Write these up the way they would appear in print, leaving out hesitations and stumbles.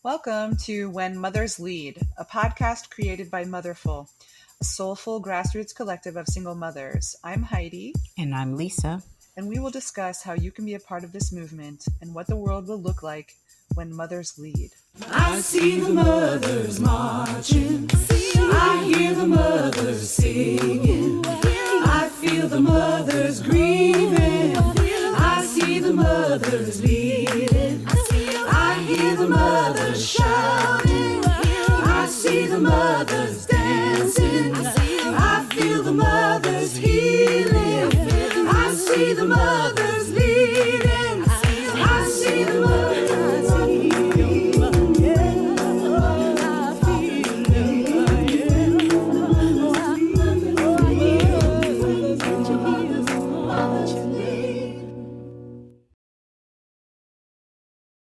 Welcome to When Mothers Lead, a podcast created by Motherful, a soulful grassroots collective of single mothers. I'm Heidi, And I'm Lisa. and we will discuss how you can be a part of this movement and what the world will look like when mothers lead. I see the mothers marching, I hear the mothers singing, I feel the mothers grieving, I see the mothers leading, I hear the mothers shouting, I see the mothers dancing, I feel the mothers healing, I see the mothers leading, I see the mothers healing.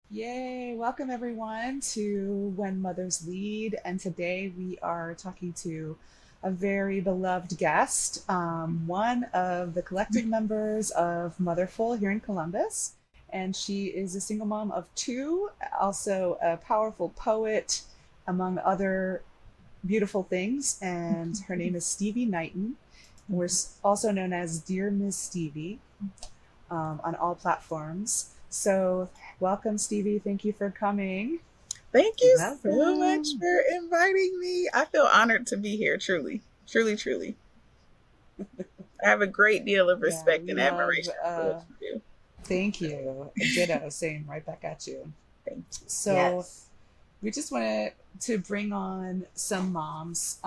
Yay! Welcome everyone to When Mothers Lead, and today we are talking to a very beloved guest, one of the collective members of Motherful here in Columbus, and she is a single mom of two, also a powerful poet, among other beautiful things, and her name is Stevi Knighton. We're also known as Dear Miss Stevi on all platforms. So welcome, Stevi. Thank you for coming. Thank you so Welcome. much for inviting me. I feel honored to be here, truly, truly, truly. I have a great deal of Yeah, respect we and love, admiration for what you do. thank you. Ditto, same, right back at you. Thank So Yes. we just wanted to bring on some moms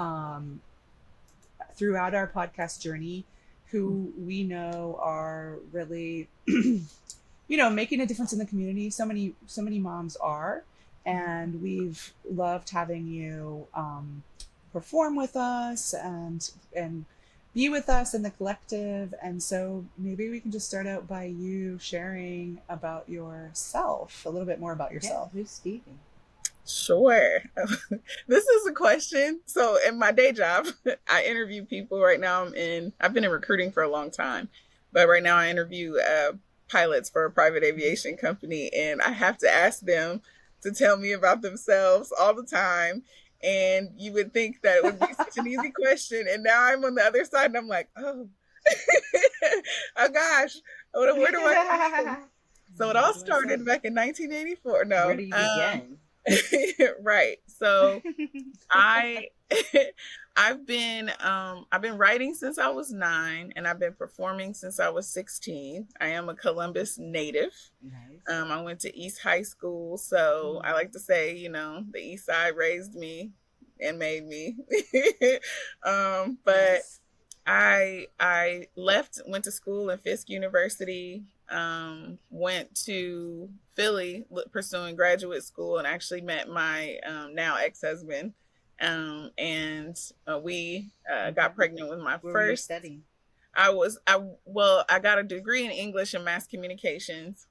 throughout our podcast journey who we know are really making a difference in the community. So many moms are, and we've loved having you perform with us and be with us in the collective. And so maybe we can just start out by you sharing about yourself, a little bit more about Yeah, yourself. who's Stevie? you. Sure. This is a question. So in my day job, I interview people right now. I've been in recruiting for a long time, but right now I interview pilots for a private aviation company, and I have to ask them to tell me about themselves all the time. And you would think that it would be such an easy question, and now I'm on the other side, and I'm like, oh, oh gosh, where do I begin? So it What all do I say? started back in 1984. Where No, do you begin? right. So I I've been writing since I was 9, and I've been performing since I was 16. I am a Columbus native. Nice. I went to East High School, so I like to say, the East Side raised me and made me. But Yes. I went to school in Fisk University, went to Philly pursuing graduate school, and actually met my now ex-husband. And we got pregnant with my Where were you first. studying? I got a degree in English and mass communications,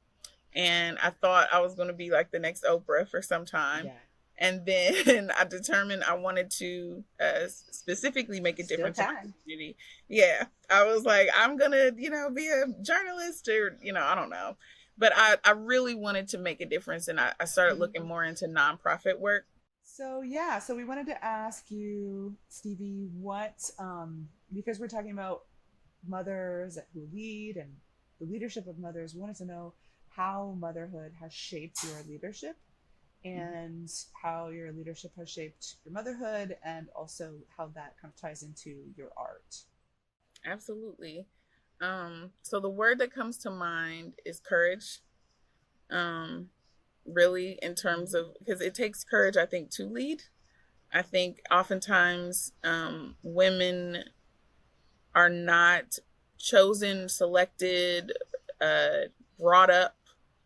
and I thought I was going to be like the next Oprah for some time. Yeah. And then I determined I wanted to specifically make a Still difference in the time. community. Yeah, I was like, I'm gonna, be a journalist, or I don't know, but I really wanted to make a difference, and I started looking more into nonprofit work. So we wanted to ask you, Stevie, because we're talking about mothers who lead and the leadership of mothers, we wanted to know how motherhood has shaped your leadership and how your leadership has shaped your motherhood, and also how that kind of ties into your art. Absolutely. So the word that comes to mind is courage. Um, Really, in terms of, because it takes courage, I think, to lead. I think oftentimes women are not chosen, selected, brought up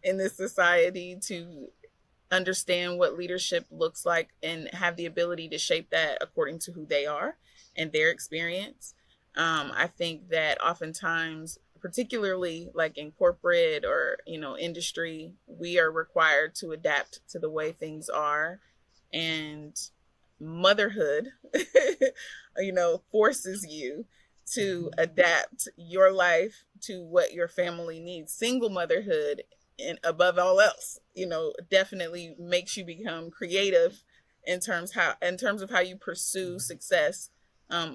in this society to understand what leadership looks like and have the ability to shape that according to who they are and their experience. I think that oftentimes, particularly like in corporate or industry, we are required to adapt to the way things are, and motherhood, forces you to adapt your life to what your family needs. Single motherhood and above all else, definitely makes you become creative in terms of how you pursue success,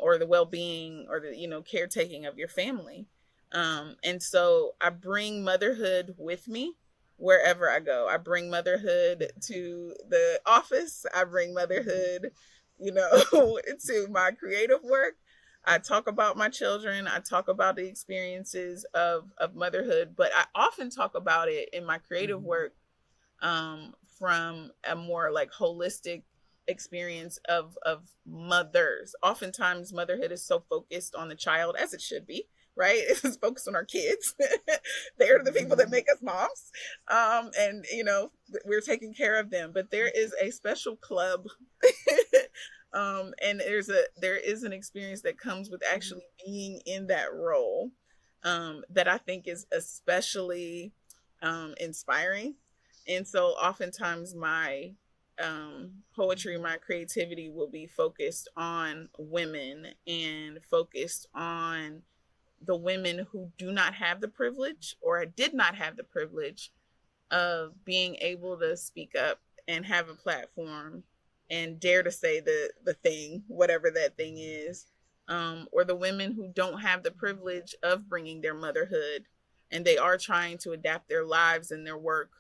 or the well-being, or the caretaking of your family. And so I bring motherhood with me wherever I go. I bring motherhood to the office. I bring motherhood, to my creative work. I talk about my children. I talk about the experiences of motherhood, but I often talk about it in my creative work, from a more like holistic experience of mothers. Oftentimes, motherhood is so focused on the child, as it should be, right? It's focused on our kids. They're the people that make us moms, and we're taking care of them. But there is a special club. And there is an experience that comes with actually being in that role, that I think is especially inspiring. And so oftentimes my poetry, my creativity will be focused on women, and focused on the women who do not have the privilege, or did not have the privilege, of being able to speak up and have a platform and dare to say the thing, whatever that thing is, or the women who don't have the privilege of bringing their motherhood, and they are trying to adapt their lives and their work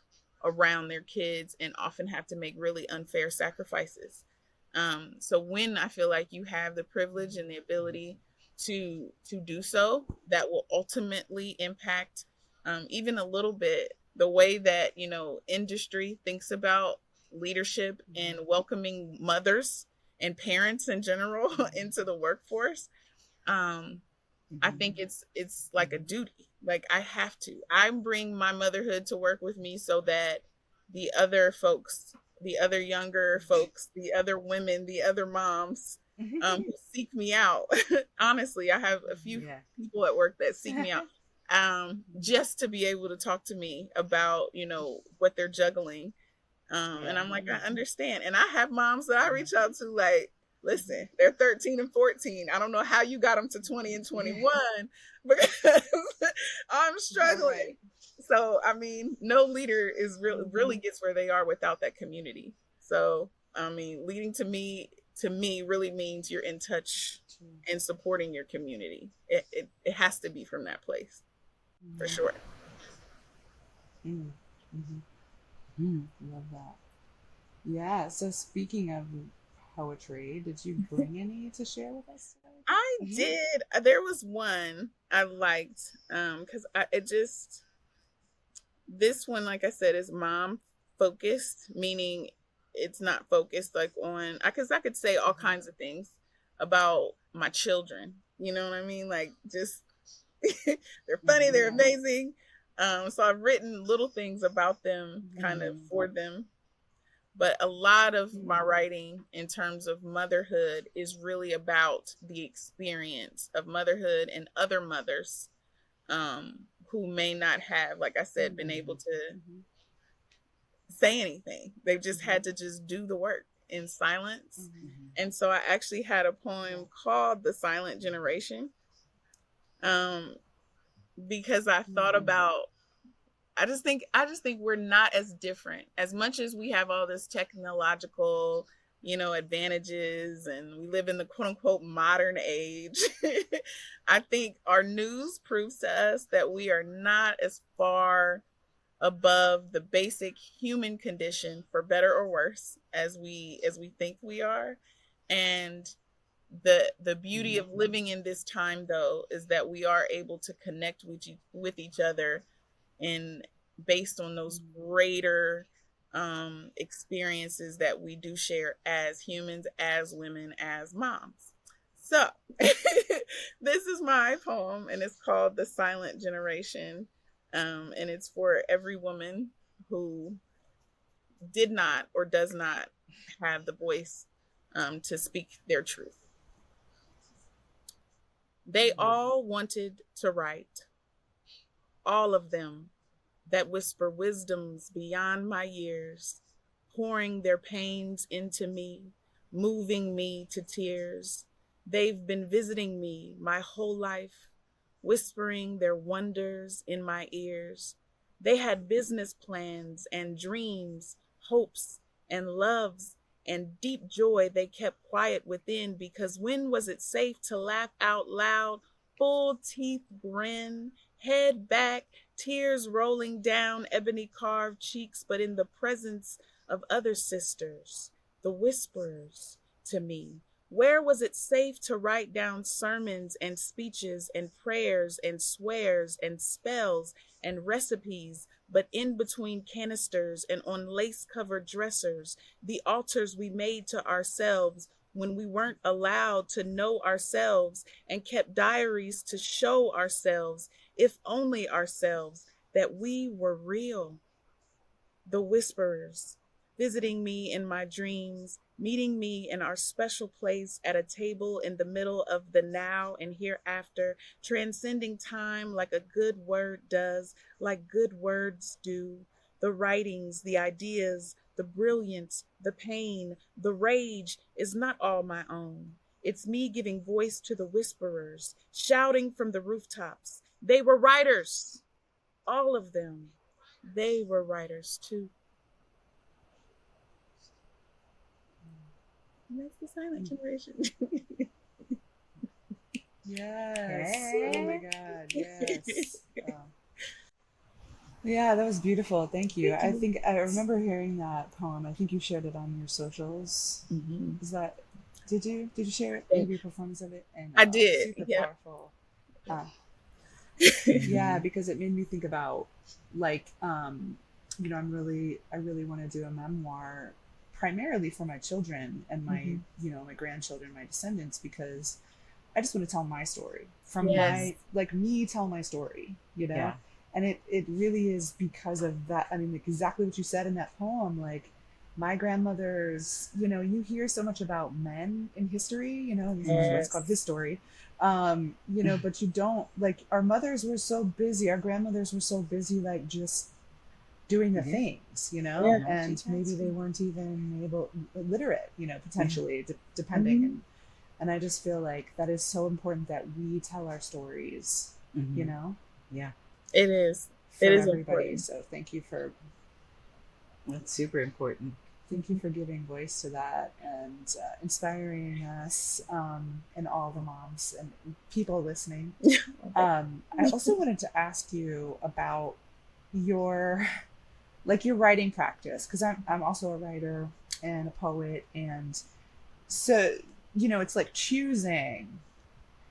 around their kids, and often have to make really unfair sacrifices. So when I feel like you have the privilege and the ability to do so, that will ultimately impact, even a little bit, the way that industry thinks about leadership and welcoming mothers and parents in general into the workforce. I think it's like a duty. Like I have to. I bring my motherhood to work with me so that the other folks, the other younger folks, the other women, the other moms, who seek me out. Honestly, I have a few people at work that seek me out, just to be able to talk to me about what they're juggling. And I'm like, I understand. And I have moms that I reach out to, like, listen, they're 13 and 14. I don't know how you got them to 20 and 21, because I'm struggling. So, I mean, no leader is really gets where they are without that community. So, I mean, leading to me really means you're in touch and supporting your community. It has to be from that place, for sure. Love that. Yeah. So speaking of poetry, did you bring any to share with us today? I did. There was one I liked, because it just, this one, like I said, is mom focused, meaning it's not focused like on, because I could say all kinds of things about my children. You know what I mean? Like, just they're funny, they're amazing. So I've written little things about them, kind of for them. But a lot of my writing in terms of motherhood is really about the experience of motherhood and other mothers, who may not have, like I said, been able to say anything. They've just had to just do the work in silence. And so I actually had a poem called The Silent Generation, because I thought about, I just think we're not as different. As much as we have all this technological, advantages, and we live in the quote unquote modern age, I think our news proves to us that we are not as far above the basic human condition, for better or worse, as we think we are. And the beauty of living in this time, though, is that we are able to connect with each other, and based on those greater experiences that we do share as humans, as women, as moms. So this is my poem, and it's called The Silent Generation, and it's for every woman who did not or does not have the voice, to speak their truth. They all wanted to write, all of them, that whisper wisdoms beyond my years, pouring their pains into me, moving me to tears. They've been visiting me my whole life, whispering their wonders in my ears, They had business plans and dreams, hopes and loves, and deep joy they kept quiet within, because when was it safe to laugh out loud? Full teeth grin, head back, tears rolling down ebony carved cheeks, but in the presence of other sisters, the whisperers to me. Where was it safe to write down sermons and speeches and prayers and swears and spells and recipes, but in between canisters and on lace covered dressers, the altars we made to ourselves when we weren't allowed to know ourselves, and kept diaries to show ourselves, if only ourselves, that we were real. The whisperers, visiting me in my dreams, meeting me in our special place at a table in the middle of the now and hereafter, transcending time like a good word does, like good words do. The writings, the ideas, the brilliance, the pain, the rage is not all my own. It's me giving voice to the whisperers, shouting from the rooftops. They were writers, all of them. They were writers too. And that's the silent generation. Yes. Oh my God. Yes. Oh. Yeah, that was beautiful. Thank you. I think I remember hearing that poem. I think you shared it on your socials. Mm-hmm. Is that, did you share it? Maybe a performance of it? And I did. super Yeah. powerful. Yeah, because it made me think about like, you know, I really want to do a memoir primarily for my children and my, you know, my grandchildren, my descendants, because I just want to tell my story from my, like me tell my story, you know? Yeah. And it really is because of that. I mean, like exactly what you said in that poem, like my grandmother's, you know, you hear so much about men in history, you know, this is what's called his story. You know, but you don't, like our mothers were so busy, our grandmothers were so busy, like just doing the things, you know, and maybe they weren't even literate, you know, potentially depending. And I just feel like that is so important that we tell our stories, you know? Yeah. It is. For it is everybody. Important. So thank you for. That's super important. Thank you for giving voice to that and inspiring us and all the moms and people listening. I also wanted to ask you about your writing practice, because I'm also a writer and a poet, and so you know it's like choosing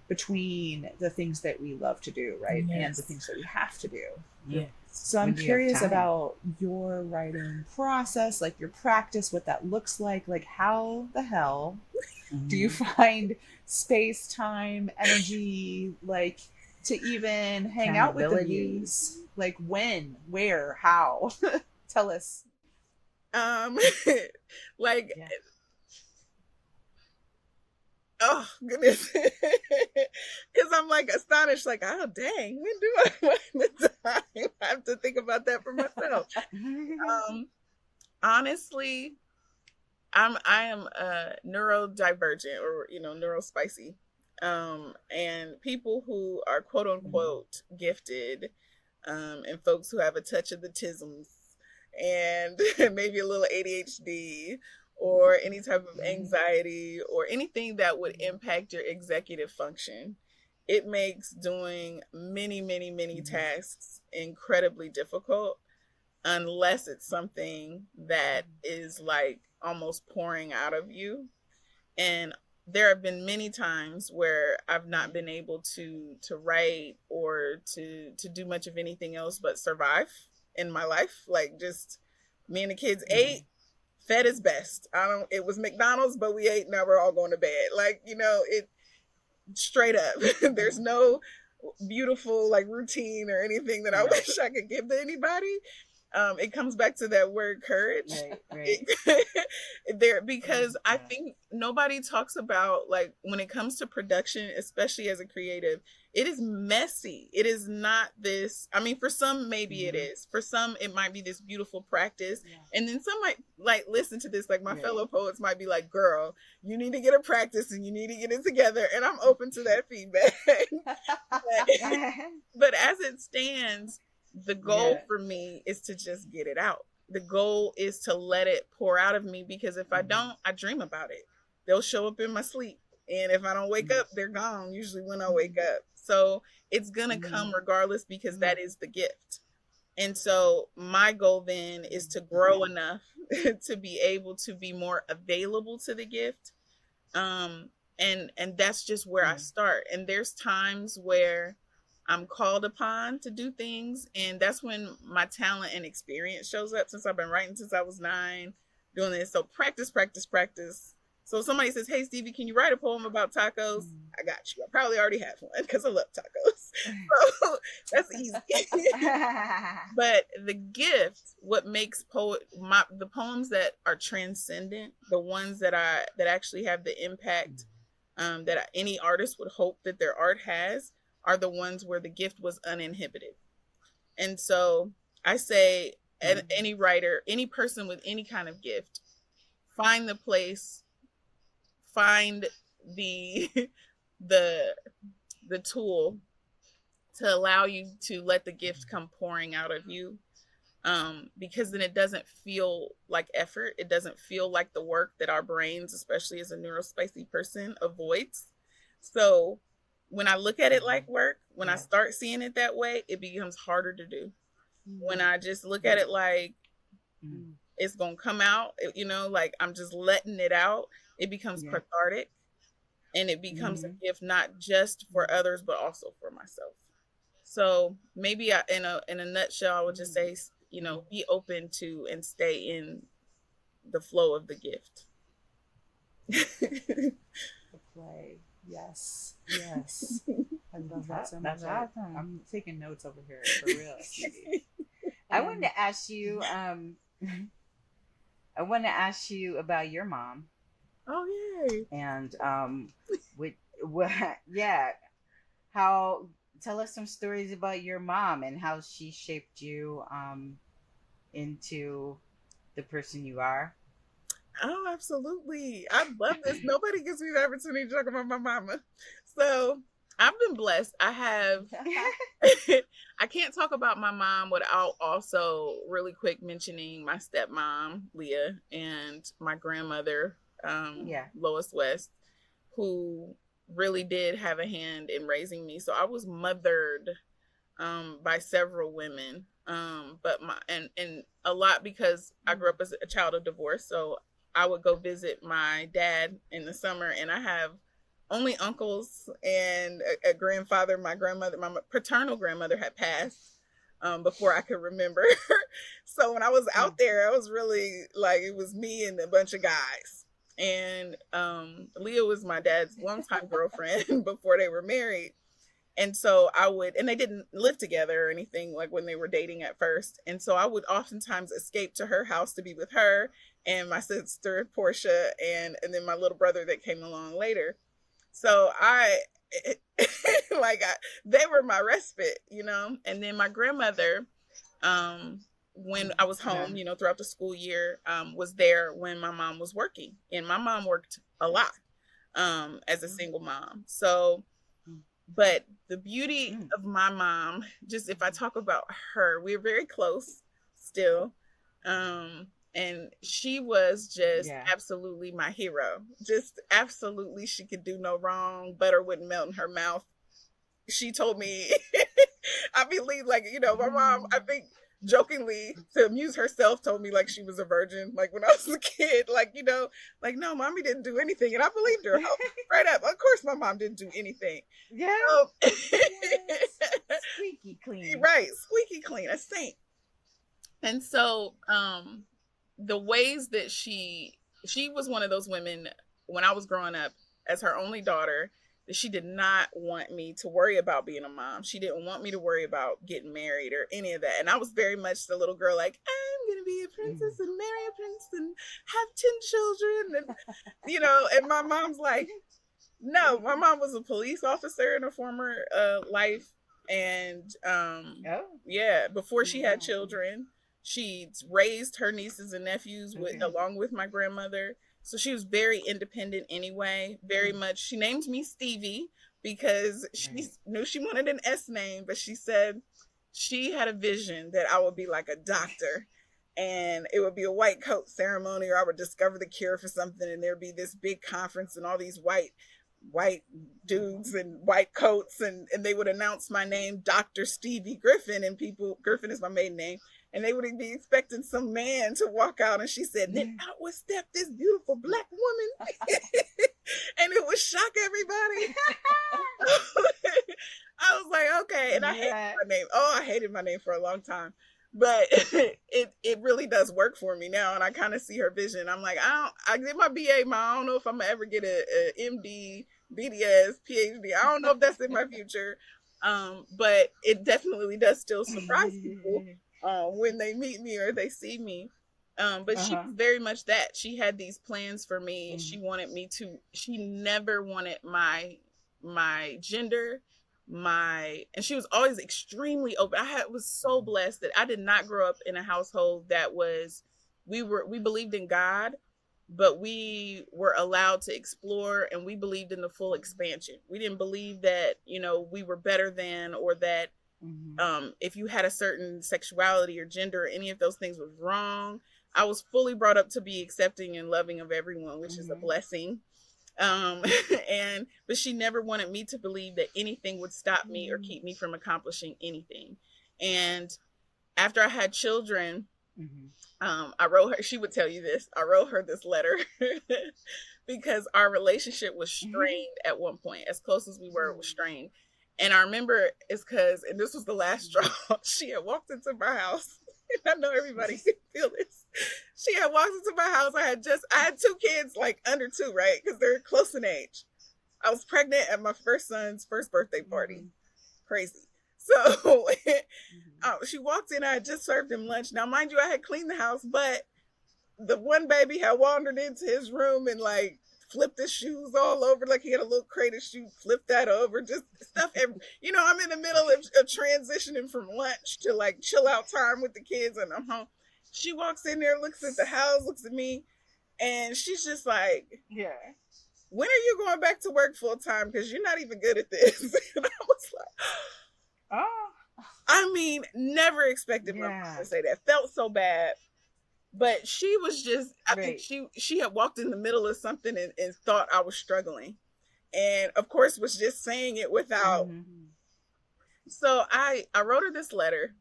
between the things that we love to do, right, and the things that we have to do. Yeah. So I'm curious about your writing process, like your practice, what that looks like how the hell do you find space, time, energy, like to even hang out with the muse? Like when, where, how? Tell us. Oh goodness, because I'm like astonished, like, oh dang, when do I find the time? I have to think about that for myself. Honestly, I am neurodivergent, or you know, neurospicy, and people who are quote unquote gifted, and folks who have a touch of the tisms and maybe a little ADHD or any type of anxiety or anything that would impact your executive function, it makes doing many tasks incredibly difficult, unless it's something that is like almost pouring out of you. And there have been many times where I've not been able to write or to do much of anything else but survive in my life. Like just me and the kids ate, fed is best. It was McDonald's, but we ate, now we're all going to bed. Like, you know, it straight up. There's no beautiful like routine or anything that I wish I could give to anybody. It comes back to that word courage. Right. Because I think nobody talks about, like, when it comes to production, especially as a creative, it is messy. It is not this, I mean, for some, maybe it is. For some, it might be this beautiful practice. And then some might like listen to this, like my fellow poets might be like, girl, you need to get a practice and you need to get it together. And I'm open to that feedback. but as it stands, the goal Yeah. for me is to just get it out. The goal is to let it pour out of me, because if I don't, I dream about it. They'll show up in my sleep. And if I don't wake up, they're gone, usually when I wake up. So it's going to come regardless, because that is the gift. And so my goal then is to grow enough to be able to be more available to the gift. And that's just where I start. And there's times where I'm called upon to do things, and that's when my talent and experience shows up, since I've been writing since I was 9, doing this. So practice, practice, practice. So if somebody says, "Hey, Stevie, can you write a poem about tacos?" I got you. I probably already have one, because I love tacos. So that's easy. But the gift, what makes the poems that are transcendent, the ones that actually have the impact that any artist would hope that their art has, are the ones where the gift was uninhibited. And so I say, any writer, any person with any kind of gift, find the place, find the the tool to allow you to let the gift come pouring out of you, because then it doesn't feel like effort. It doesn't feel like the work that our brains, especially as a neurospicy person, avoids. So when I look at it like work, when I start seeing it that way, it becomes harder to do. When I just look at it like it's going to come out, like I'm just letting it out, it becomes cathartic, and it becomes a gift not just for others, but also for myself. So maybe in a nutshell, I would just say, be open to and stay in the flow of the gift. The play. Yes. I love that so much. That's awesome. I'm taking notes over here, for real. I wanted to ask you. I want to ask you about your mom. Oh, yay! And how? Tell us some stories about your mom and how she shaped you into the person you are. Oh, absolutely. I love this. Nobody gives me the opportunity to talk about my mama. So I've been blessed. I have, I can't talk about my mom without also really quick mentioning my stepmom, Leah, and my grandmother, Lois West, who really did have a hand in raising me. So I was mothered by several women, but and a lot because I grew up as a child of divorce. So I would go visit my dad in the summer, and I have only uncles and a grandfather. My grandmother, my paternal grandmother, had passed before I could remember. So when I was out there, I was really like, it was me and a bunch of guys. And Leah was my dad's longtime girlfriend before they were married. And so and they didn't live together or anything, like when they were dating at first. And so I would oftentimes escape to her house to be with her and my sister Portia, and then my little brother that came along later. So they were my respite, And then my grandmother, when I was home, throughout the school year, was there when my mom was working, and my mom worked a lot as a single mom. So, but the beauty of my mom, just if I talk about her, we're very close still. And she was just absolutely my hero. Just absolutely, she could do no wrong. Butter wouldn't melt in her mouth. She told me, I believe, my mom, I think, jokingly, to amuse herself, told me like she was a virgin, like when I was a kid, no, mommy didn't do anything. And I believed her right up. Of course my mom didn't do anything. Squeaky clean. Right, squeaky clean, a saint. And so the ways that she was one of those women when I was growing up as her only daughter, that she did not want me to worry about being a mom. She didn't want me to worry about getting married or any of that. And I was very much the little girl, like, I'm going to be a princess and marry a prince and have 10 children. And, and my mom's like, no, my mom was a police officer in a former life. And before she had children, she raised her nieces and nephews along with my grandmother. So she was very independent anyway, very much. She named me Stevie because she knew she wanted an S name, but she said she had a vision that I would be like a doctor, and it would be a white coat ceremony, or I would discover the cure for something, and there'd be this big conference and all these white dudes in white coats, and they would announce my name, Dr. Stevie Griffin, and people, Griffin is my maiden name, and they would be expecting some man to walk out, and she said, then out would step this beautiful black woman. And it would shock everybody. I was like, okay. And I hated my name. Oh, I hated my name for a long time. But it really does work for me now, and I kind of see her vision. I'm like, I did my BA, I don't know if I'm gonna ever get a MD, BDS, PhD. I don't know if that's in my future. But it definitely does still surprise people when they meet me or they see me. But she was very much that. She had these plans for me. She wanted me to, she never wanted my gender, and she was always extremely open. Was so blessed that I did not grow up in a household that was, we believed in God, but we were allowed to explore, and we believed in the full expansion. We didn't believe that, we were better than, or that if you had a certain sexuality or gender or any of those things was wrong. I was fully brought up to be accepting and loving of everyone, which is a blessing. But she never wanted me to believe that anything would stop me or keep me from accomplishing anything. And after I had children, I wrote her, she would tell you this, I wrote her this letter because our relationship was strained at one point. As close as we were, it was strained. And I remember it's because, and this was the last straw, she had walked into my house. I know everybody can feel this. She had walked into my house. I had 2 kids, like under 2, right? Because they're close in age. I was pregnant at my first son's first birthday party. Crazy. So she walked in. I had just served him lunch. Now, mind you, I had cleaned the house, but the one baby had wandered into his room and like flipped his shoes all over. Like he had a little crate of shoes, flipped that over, just stuff. I'm in the middle of transitioning from lunch to like chill out time with the kids, and I'm home. She walks in there, looks at the house, looks at me, and she's just like, yeah, when are you going back to work full time? Because you're not even good at this. And I was like, oh. I mean, never expected my mom to say that. Felt so bad. But she was just, I think she had walked in the middle of something and thought I was struggling. And of course was just saying it without. So I wrote her this letter,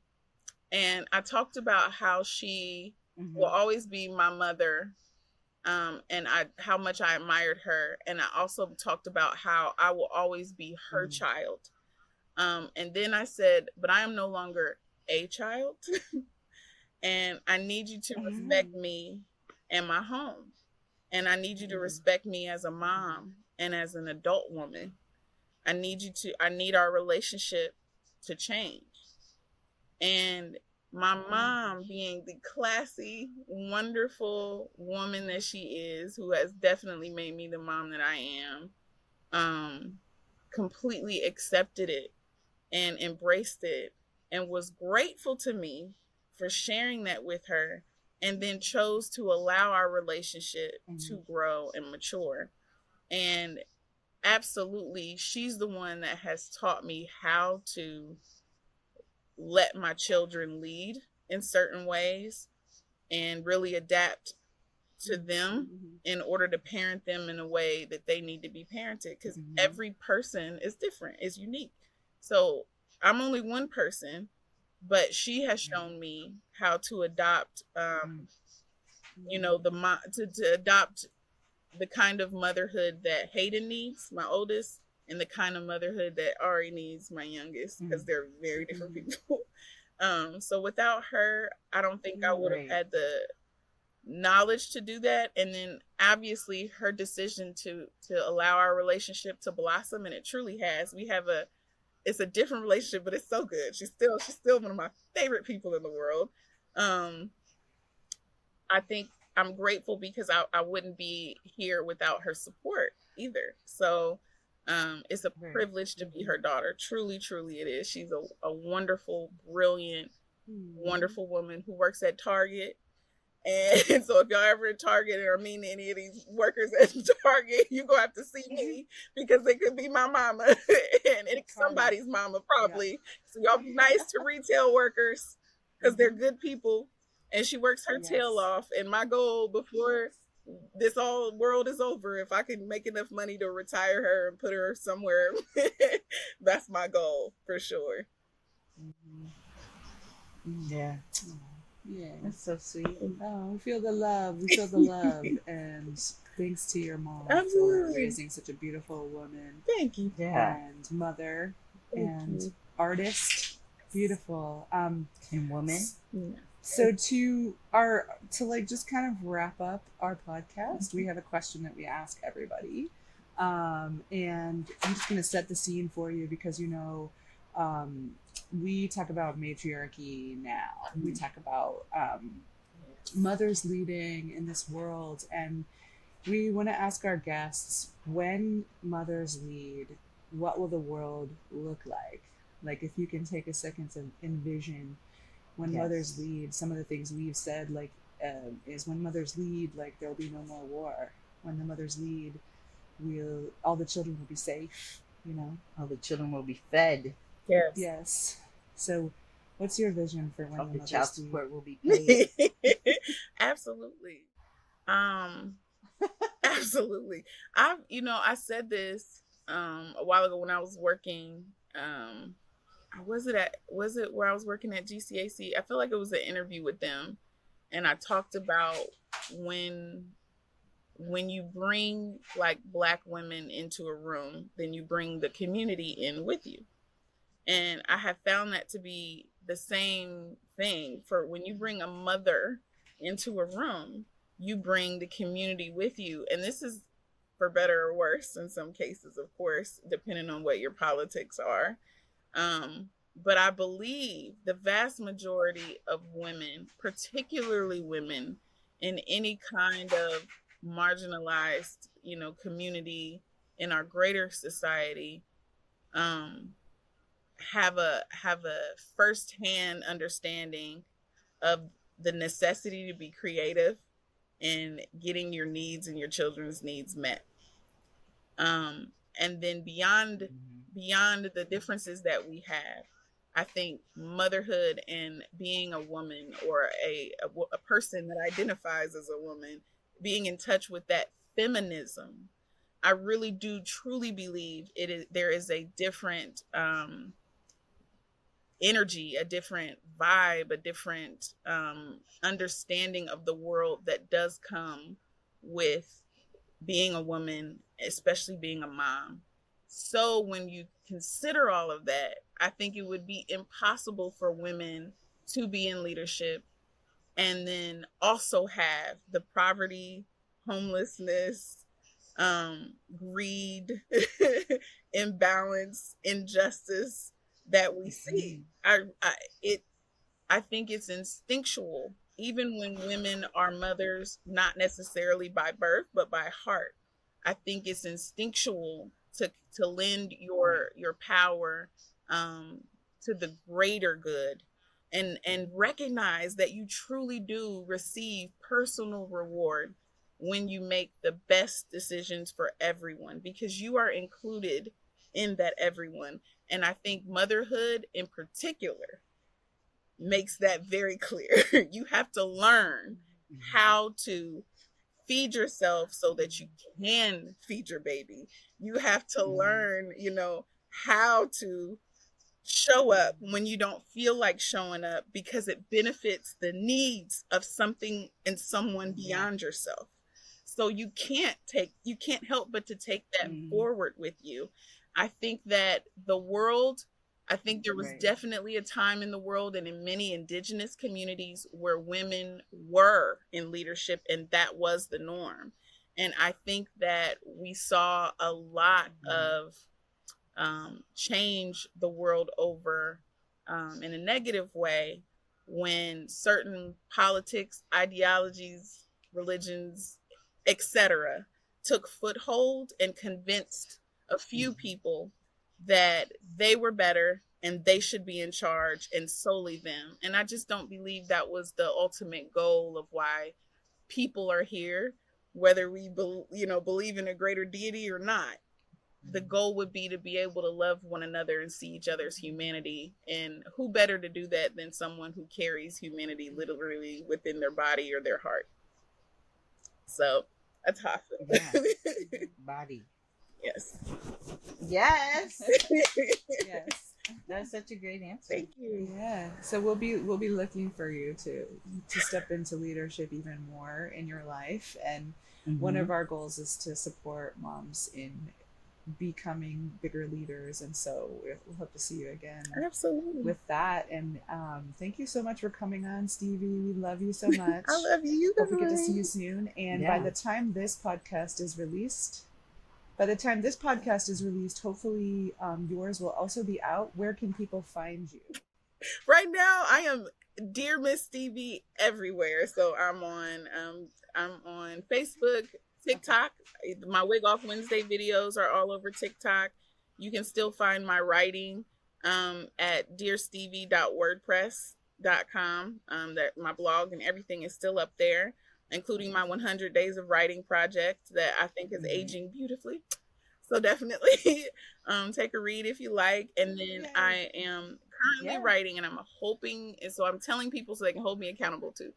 and I talked about how she will always be my mother, and how much I admired her. And I also talked about how I will always be her child. And then I said, but I am no longer a child. And I need you to respect me and my home. And I need you to respect me as a mom and as an adult woman. I need our relationship to change. And my mom, being the classy, wonderful woman that she is, who has definitely made me the mom that I am, completely accepted it and embraced it and was grateful to me for sharing that with her, and then chose to allow our relationship to grow and mature. And absolutely, she's the one that has taught me how to let my children lead in certain ways and really adapt to them in order to parent them in a way that they need to be parented, because every person is different, is unique. So I'm only one person, but she has shown me how to adopt, to adopt the kind of motherhood that Hayden needs, my oldest, and the kind of motherhood that Ari needs, my youngest, because they're very different people. So without her, I don't think I would have had the knowledge to do that. And then obviously her decision to allow our relationship to blossom, and it truly has. It's a different relationship, but it's so good. She's still one of my favorite people in the world. I think I'm grateful because I wouldn't be here without her support either. So it's a privilege to be her daughter. Truly, truly it is. She's a wonderful, brilliant, wonderful woman who works at Target. And so if y'all ever at Target or meet any of these workers at Target, you're going to have to see me because it could be my mama and it's somebody's mama probably. Yeah. So y'all be nice to retail workers because they're good people. And she works her tail off. And my goal before this all world is over, if I can make enough money to retire her and put her somewhere, that's my goal for sure. Yeah. Yeah, that's so sweet. Oh, we feel the love. We feel the love, and thanks to your mom for raising such a beautiful woman. Thank you. Yeah, and mother, and artist, beautiful. And woman. So to like just kind of wrap up our podcast, we have a question that we ask everybody, and I'm just going to set the scene for you because we talk about matriarchy now. We talk about mothers leading in this world, and we want to ask our guests, when mothers lead, what will the world look like? Like, if you can take a second to envision when mothers lead, some of the things we've said, like, is when mothers lead, like, there'll be no more war. When the mothers lead, all the children will be safe, all the children will be fed. Yes. So what's your vision for when the child support will be paid? Absolutely. Absolutely. I said this a while ago when I was working. Was it where I was working at GCAC? I feel like it was an interview with them, and I talked about when you bring like Black women into a room, then you bring the community in with you. And I have found that to be the same thing for when you bring a mother into a room, you bring the community with you. And this is for better or worse in some cases, of course, depending on what your politics are. But I believe the vast majority of women, particularly women in any kind of marginalized, community in our greater society, have a firsthand understanding of the necessity to be creative in getting your needs and your children's needs met. And then beyond the differences that we have, I think motherhood and being a woman or a person that identifies as a woman, being in touch with that feminism, I really do truly believe there is a different energy, a different vibe, a different understanding of the world that does come with being a woman, especially being a mom. So when you consider all of that, I think it would be impossible for women to be in leadership and then also have the poverty, homelessness, greed, imbalance, injustice that we see. I think it's instinctual, even when women are mothers, not necessarily by birth, but by heart. I think it's instinctual to lend your power to the greater good and recognize that you truly do receive personal reward when you make the best decisions for everyone, because you are included in that everyone. And I think motherhood in particular makes that very clear. You have to learn how to feed yourself so that you can feed your baby. You have to learn, how to show up when you don't feel like showing up, because it benefits the needs of something and someone beyond yourself. So you can't help but to take that forward with you. I think that there was definitely a time in the world and in many indigenous communities where women were in leadership, and that was the norm. And I think that we saw a lot of change the world over in a negative way when certain politics, ideologies, religions, etc., took foothold and convinced a few people that they were better and they should be in charge and solely them. And I just don't believe that was the ultimate goal of why people are here, whether we believe in a greater deity or not. The goal would be to be able to love one another and see each other's humanity. And who better to do that than someone who carries humanity literally within their body or their heart? So that's how I feel. Yeah. Body. Yes. Yes. Yes. That's such a great answer. Thank you. Yeah. So we'll be looking for you to step into leadership even more in your life. And one of our goals is to support moms in becoming bigger leaders. And so we'll hope to see you again. Absolutely. With that. And thank you so much for coming on, Stevie. We love you so much. I love you. Hope we get to see you soon. And Yeah. by the time this podcast is released, hopefully yours will also be out. Where can people find you? Right now, I am Dear Miss Stevie everywhere. So I'm on Facebook, TikTok. My Wig Off Wednesday videos are all over TikTok. You can still find my writing at dearstevie.wordpress.com. That my blog and everything is still up there, including my 100 Days of Writing project that I think is aging beautifully. So definitely take a read if you like. And then I am currently writing, and I'm hoping, and so I'm telling people so they can hold me accountable too.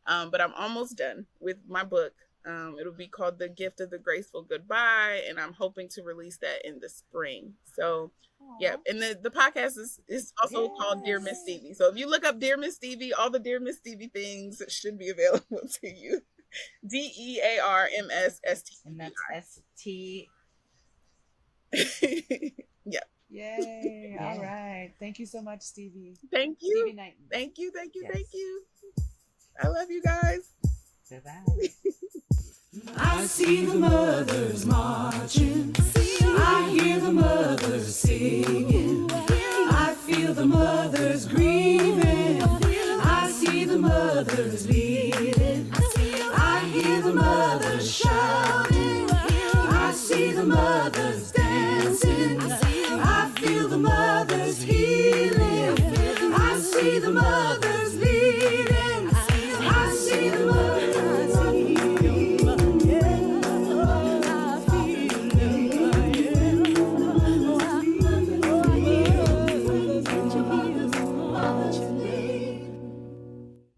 But I'm almost done with my book. It'll be called The Gift of the Graceful Goodbye, and I'm hoping to release that in the spring. So yeah, and the podcast is also called Dear Miss Stevie. So if you look up Dear Miss Stevie, all the Dear Miss Stevie things should be available to you. DearMsST. And that's ST. Yeah. Yay. All right. Thank you so much, Stevie. Thank you. Stevie Knighton. Thank you. Yes. Thank you. I love you guys. Bye-bye. I see the mothers marching. I hear the mothers singing. I feel the mothers grieving. I see the mothers leading. I hear the mothers shouting. I see the mothers dancing.